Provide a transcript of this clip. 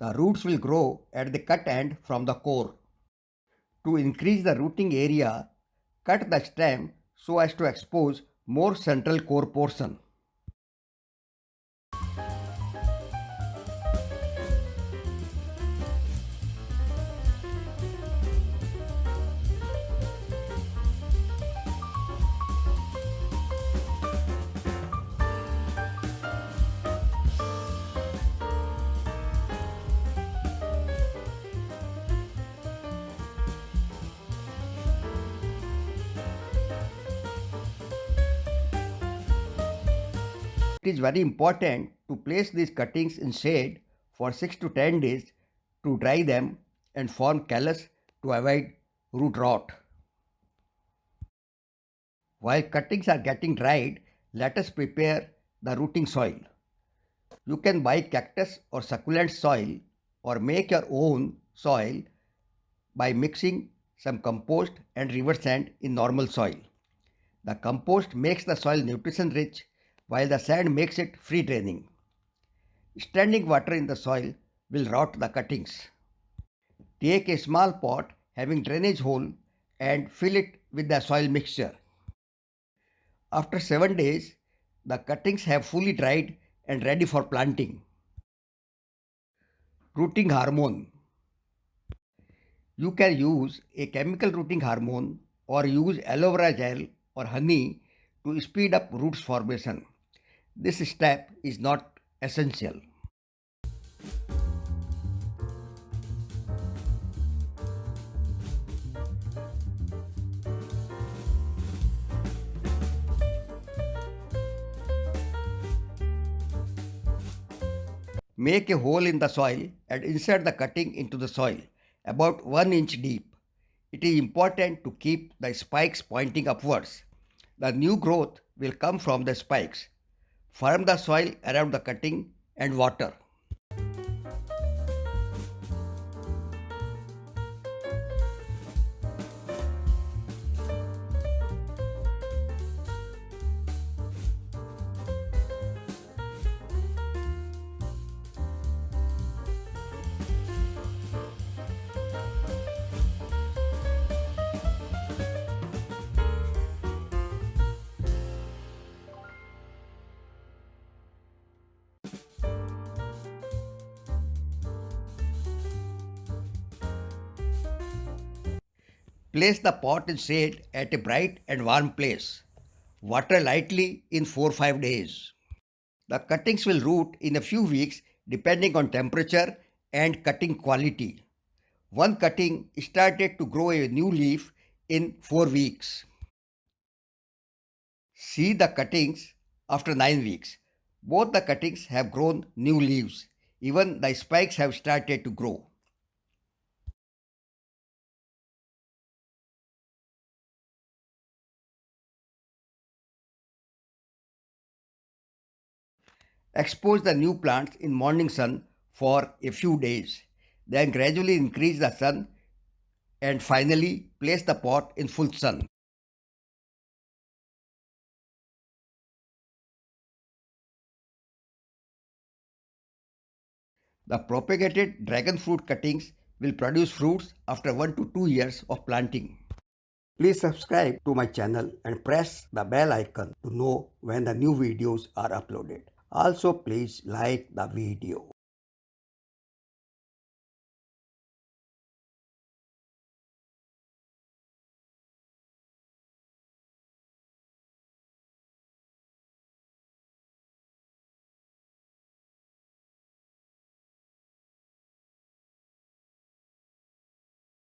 The roots will grow at the cut end from the core. To increase the rooting area, cut the stem so as to expose more central core portion. It is very important to place these cuttings in shade for 6 to 10 days to dry them and form callus to avoid root rot. While cuttings are getting dried, let us prepare the rooting soil. You can buy cactus or succulent soil or make your own soil by mixing some compost and river sand in normal soil. The compost makes the soil nutrition rich while the sand makes it free draining. Standing water in the soil will rot the cuttings. Take a small pot having drainage hole and fill it with the soil mixture. After 7 days, the cuttings have fully dried and ready for planting. Rooting hormone. You can use a chemical rooting hormone or use aloe vera gel or honey to speed up roots formation. This step is not essential. Make a hole in the soil and insert the cutting into the soil about 1 inch deep. It is important to keep the spikes pointing upwards. The new growth will come from the spikes. Firm the soil around the cutting and water. Place the pot in shade at a bright and warm place. Water lightly in 4-5 days. The cuttings will root in a few weeks depending on temperature and cutting quality. One cutting started to grow a new leaf in 4 weeks. See the cuttings after 9 weeks. Both the cuttings have grown new leaves. Even the spikes have started to grow. Expose the new plants in morning sun for a few days. Then gradually increase the sun and finally place the pot in full sun. The propagated dragon fruit cuttings will produce fruits after 1 to 2 years of planting. Please subscribe to my channel and press the bell icon to know when the new videos are uploaded. Also, please like the video.